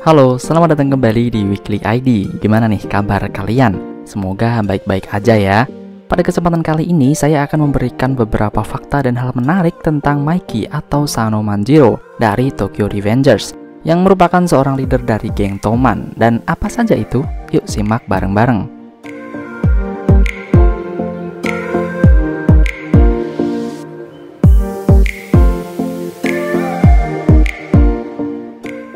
Halo, selamat datang kembali di Weekly ID. Gimana nih kabar kalian? Semoga baik-baik aja ya. Pada kesempatan kali ini saya akan memberikan beberapa fakta dan hal menarik tentang Mikey atau Sano Manjiro dari Tokyo Revengers, yang merupakan seorang leader dari geng Toman. Dan apa saja itu? Yuk simak bareng-bareng.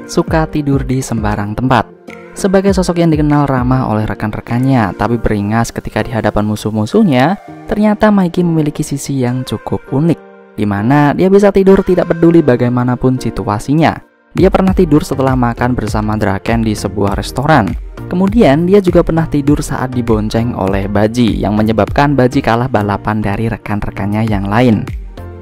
Suka tidur di sembarang tempat. Sebagai sosok yang dikenal ramah oleh rekan-rekannya, tapi beringas ketika di hadapan musuh-musuhnya, ternyata Mikey memiliki sisi yang cukup unik, di mana dia bisa tidur tidak peduli bagaimanapun situasinya. Dia pernah tidur setelah makan bersama Draken di sebuah restoran. Kemudian dia juga pernah tidur saat dibonceng oleh Baji, yang menyebabkan Baji kalah balapan dari rekan-rekannya yang lain.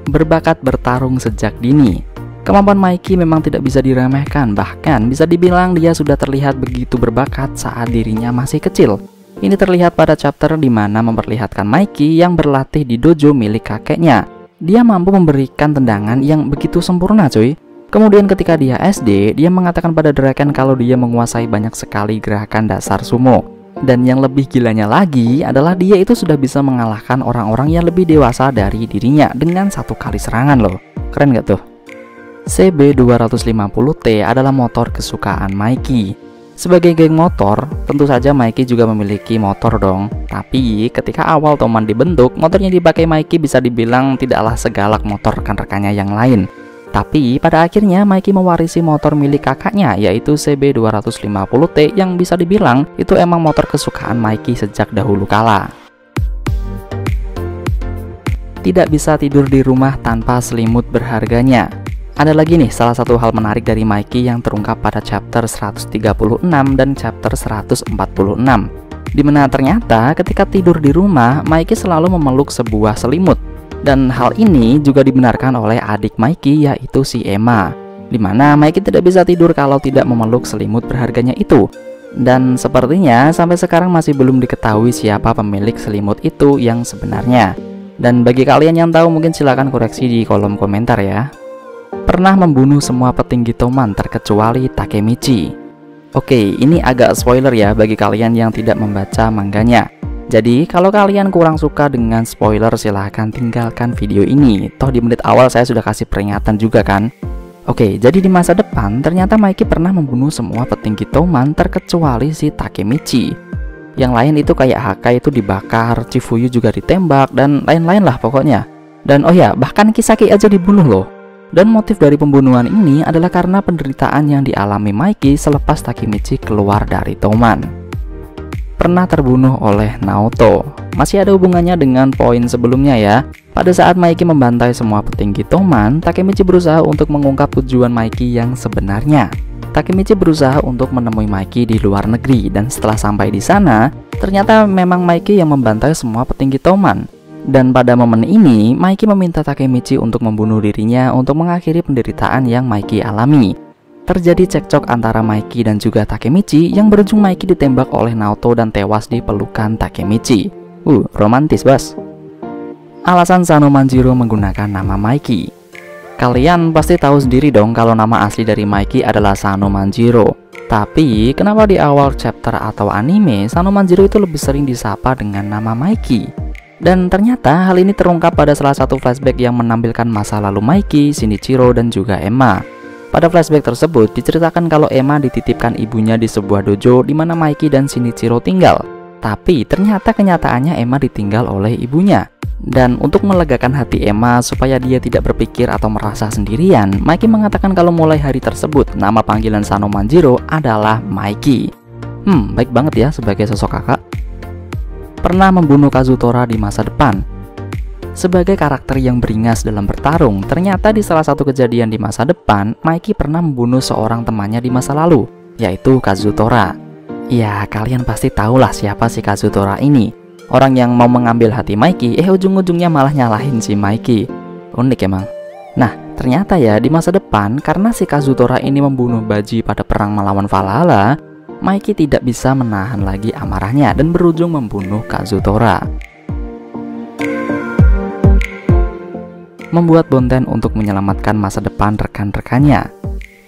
Berbakat bertarung sejak dini. Kemampuan Mikey memang tidak bisa diremehkan, bahkan bisa dibilang dia sudah terlihat begitu berbakat saat dirinya masih kecil. Ini terlihat pada chapter di mana memperlihatkan Mikey yang berlatih di dojo milik kakeknya. Dia mampu memberikan tendangan yang begitu sempurna cuy. Kemudian ketika dia SD, dia mengatakan pada Draken kalau dia menguasai banyak sekali gerakan dasar sumo. Dan yang lebih gilanya lagi adalah dia itu sudah bisa mengalahkan orang-orang yang lebih dewasa dari dirinya dengan satu kali serangan loh. Keren gak tuh? CB250T adalah motor kesukaan Mikey. Sebagai geng motor, tentu saja Mikey juga memiliki motor dong. Tapi ketika awal Toman dibentuk, motornya dipakai Mikey bisa dibilang tidaklah segalak motor rekan-rekannya yang lain. Tapi pada akhirnya Mikey mewarisi motor milik kakaknya, yaitu CB250T, yang bisa dibilang itu emang motor kesukaan Mikey sejak dahulu kala. Tidak bisa tidur di rumah tanpa selimut berharganya. Ada lagi nih salah satu hal menarik dari Mikey yang terungkap pada chapter 136 dan chapter 146, dimana ternyata ketika tidur di rumah, Mikey selalu memeluk sebuah selimut. Dan hal ini juga dibenarkan oleh adik Mikey, yaitu si Emma, dimana Mikey tidak bisa tidur kalau tidak memeluk selimut berharganya itu. Dan sepertinya sampai sekarang masih belum diketahui siapa pemilik selimut itu yang sebenarnya. Dan bagi kalian yang tahu mungkin silahkan koreksi di kolom komentar ya. Pernah membunuh semua petinggi Toman terkecuali Takemichi. Oke, ini agak spoiler ya bagi kalian yang tidak membaca manganya. Jadi kalau kalian kurang suka dengan spoiler, silahkan tinggalkan video ini. Toh di menit awal saya sudah kasih peringatan juga kan. Oke, jadi di masa depan ternyata Mikey pernah membunuh semua petinggi Toman terkecuali si Takemichi. Yang lain itu kayak Haka itu dibakar, Chifuyu juga ditembak, dan lain-lain lah pokoknya. Dan oh ya, bahkan Kisaki aja dibunuh loh. Dan motif dari pembunuhan ini adalah karena penderitaan yang dialami Mikey selepas Takemichi keluar dari Toman. Pernah terbunuh oleh Naoto. Masih ada hubungannya dengan poin sebelumnya ya. Pada saat Mikey membantai semua petinggi Toman, Takemichi berusaha untuk mengungkap tujuan Mikey yang sebenarnya. Takemichi berusaha untuk menemui Mikey di luar negeri, dan setelah sampai di sana, ternyata memang Mikey yang membantai semua petinggi Toman. Dan pada momen ini, Mikey meminta Takemichi untuk membunuh dirinya untuk mengakhiri penderitaan yang Mikey alami. Terjadi cekcok antara Mikey dan juga Takemichi yang berujung Mikey ditembak oleh Naoto dan tewas di pelukan Takemichi. Romantis bos. Alasan Sano Manjiro menggunakan nama Mikey. Kalian pasti tahu sendiri dong kalau nama asli dari Mikey adalah Sano Manjiro. Tapi kenapa di awal chapter atau anime Sano Manjiro itu lebih sering disapa dengan nama Mikey? Dan ternyata hal ini terungkap pada salah satu flashback yang menampilkan masa lalu Mikey, Shinichiro, dan juga Emma. Pada flashback tersebut diceritakan kalau Emma dititipkan ibunya di sebuah dojo di mana Mikey dan Shinichiro tinggal. Tapi ternyata kenyataannya Emma ditinggal oleh ibunya. Dan untuk melegakan hati Emma supaya dia tidak berpikir atau merasa sendirian, Mikey mengatakan kalau mulai hari tersebut nama panggilan Sano Manjiro adalah Mikey. Baik banget ya sebagai sosok kakak. Pernah membunuh Kazutora di masa depan. Sebagai karakter yang beringas dalam bertarung, ternyata di salah satu kejadian di masa depan, Mikey pernah membunuh seorang temannya di masa lalu, yaitu Kazutora. Ya, kalian pasti tahulah siapa si Kazutora ini. Orang yang mau mengambil hati Mikey, ujung-ujungnya malah nyalahin si Mikey. Unik emang. Nah, ternyata ya di masa depan, karena si Kazutora ini membunuh Baji pada perang melawan Valhalla, Mikey tidak bisa menahan lagi amarahnya dan berujung membunuh Kazutora. Membuat Bonten untuk menyelamatkan masa depan rekan-rekannya.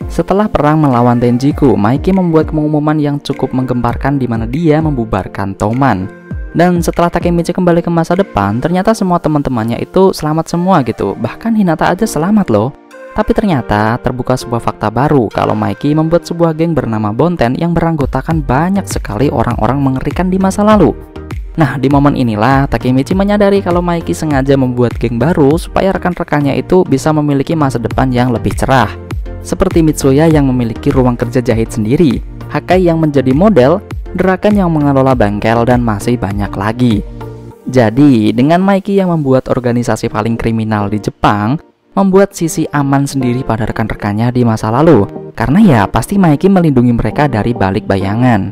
Setelah perang melawan Tenjiku, Maiki membuat pengumuman yang cukup menggemparkan di mana dia membubarkan Toman. Dan setelah Takemichi kembali ke masa depan, ternyata semua teman-temannya itu selamat semua gitu. Bahkan Hinata aja selamat loh. Tapi ternyata terbuka sebuah fakta baru kalau Maiki membuat sebuah geng bernama Bonten yang beranggotakan banyak sekali orang-orang mengerikan di masa lalu. Nah, di momen inilah Takemichi menyadari kalau Maiki sengaja membuat geng baru supaya rekan-rekannya itu bisa memiliki masa depan yang lebih cerah. Seperti Mitsuya yang memiliki ruang kerja jahit sendiri, Hakai yang menjadi model, Draken yang mengelola bengkel, dan masih banyak lagi. Jadi, dengan Maiki yang membuat organisasi paling kriminal di Jepang, membuat sisi aman sendiri pada rekan-rekannya di masa lalu, karena ya pasti Maiki melindungi mereka dari balik bayangan.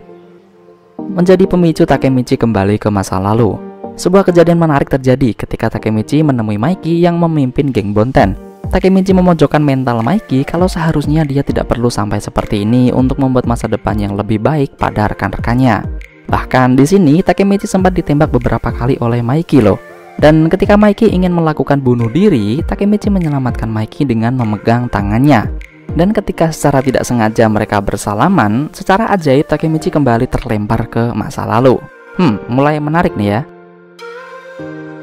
Menjadi pemicu Takemichi kembali ke masa lalu. Sebuah kejadian menarik terjadi ketika Takemichi menemui Maiki yang memimpin geng Bonten. Takemichi memojokkan mental Maiki kalau seharusnya dia tidak perlu sampai seperti ini untuk membuat masa depan yang lebih baik pada rekan-rekannya. Bahkan di sini Takemichi sempat ditembak beberapa kali oleh Maiki loh. Dan ketika Maiki ingin melakukan bunuh diri, Takemichi menyelamatkan Maiki dengan memegang tangannya. Dan ketika secara tidak sengaja mereka bersalaman, secara ajaib Takemichi kembali terlempar ke masa lalu. Mulai menarik nih ya.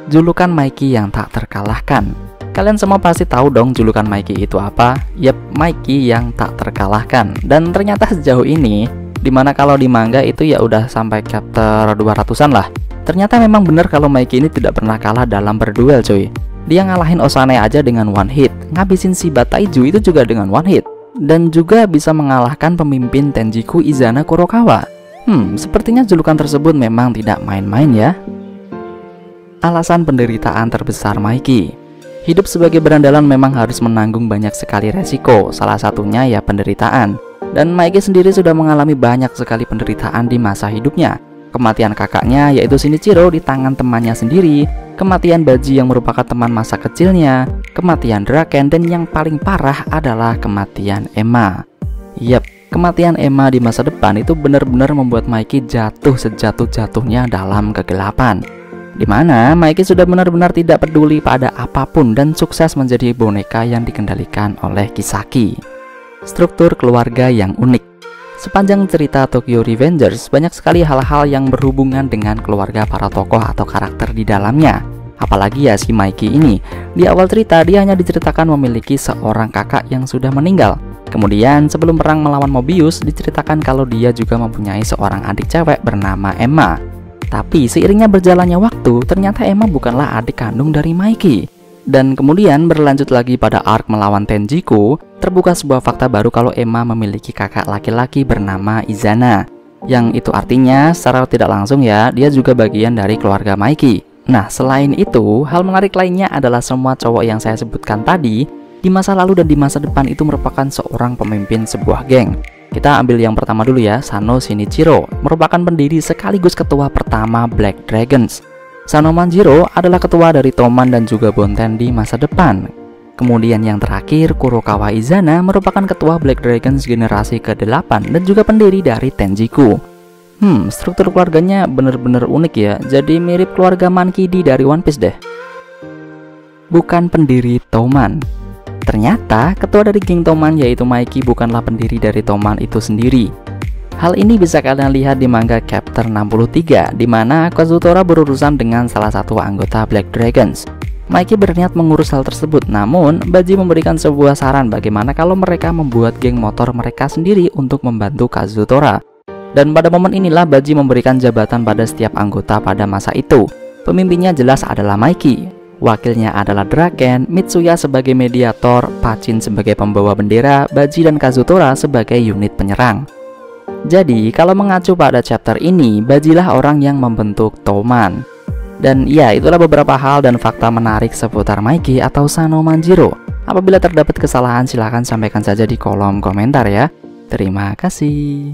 Julukan Maiki yang tak terkalahkan. Kalian semua pasti tahu dong julukan Maiki itu apa? Yap, Maiki yang tak terkalahkan. Dan ternyata sejauh ini, dimana kalau di manga itu ya udah sampai chapter 200-an lah. Ternyata memang benar kalau Maiki ini tidak pernah kalah dalam berduel cuy. Dia ngalahin Osane aja dengan one hit, ngabisin Shiba Taiju itu juga dengan one hit, dan juga bisa mengalahkan pemimpin Tenjiku Izana Kurokawa. Sepertinya julukan tersebut memang tidak main-main ya. Alasan penderitaan terbesar Maiki. Hidup sebagai berandalan memang harus menanggung banyak sekali resiko, salah satunya ya penderitaan. Dan Maiki sendiri sudah mengalami banyak sekali penderitaan di masa hidupnya. Kematian kakaknya yaitu Shinichiro di tangan temannya sendiri, kematian Baji yang merupakan teman masa kecilnya, kematian Draken, dan yang paling parah adalah kematian Emma. Yap, kematian Emma di masa depan itu benar-benar membuat Maiki jatuh sejatuh-jatuhnya dalam kegelapan. Dimana Maiki sudah benar-benar tidak peduli pada apapun dan sukses menjadi boneka yang dikendalikan oleh Kisaki. Struktur keluarga yang unik. Sepanjang cerita Tokyo Revengers, banyak sekali hal-hal yang berhubungan dengan keluarga para tokoh atau karakter di dalamnya. Apalagi ya si Maiki ini. Di awal cerita dia hanya diceritakan memiliki seorang kakak yang sudah meninggal. Kemudian sebelum perang melawan Mobius diceritakan kalau dia juga mempunyai seorang adik cewek bernama Emma. Tapi seiringnya berjalannya waktu, ternyata Emma bukanlah adik kandung dari Maiki. Dan kemudian berlanjut lagi pada arc melawan Tenjiku, terbuka sebuah fakta baru kalau Emma memiliki kakak laki-laki bernama Izana. Yang itu artinya secara tidak langsung ya, dia juga bagian dari keluarga Maiki. Nah, selain itu, hal menarik lainnya adalah semua cowok yang saya sebutkan tadi, di masa lalu dan di masa depan itu merupakan seorang pemimpin sebuah geng. Kita ambil yang pertama dulu ya, Sano Shinichiro, merupakan pendiri sekaligus ketua pertama Black Dragons. Sano Manjiro adalah ketua dari Toman dan juga Bonten di masa depan. Kemudian yang terakhir, Kurokawa Izana merupakan ketua Black Dragons generasi ke-8 dan juga pendiri dari Tenjiku. Struktur keluarganya bener-bener unik ya, jadi mirip keluarga Mankidi dari One Piece deh. Bukan pendiri Toman. Ternyata ketua dari geng Toman yaitu Maiki bukanlah pendiri dari Toman itu sendiri. Hal ini bisa kalian lihat di manga chapter 63, di mana Kazutora berurusan dengan salah satu anggota Black Dragons. Maiki berniat mengurus hal tersebut, namun Baji memberikan sebuah saran bagaimana kalau mereka membuat geng motor mereka sendiri untuk membantu Kazutora. Dan pada momen inilah Baji memberikan jabatan pada setiap anggota pada masa itu. Pemimpinnya jelas adalah Maiki, wakilnya adalah Draken, Mitsuya sebagai mediator, Pachin sebagai pembawa bendera, Baji dan Kazutora sebagai unit penyerang. Jadi, kalau mengacu pada chapter ini, Bajilah orang yang membentuk Toman. Dan ya, itulah beberapa hal dan fakta menarik seputar Maiki atau Sano Manjiro. Apabila terdapat kesalahan, silahkan sampaikan saja di kolom komentar ya. Terima kasih.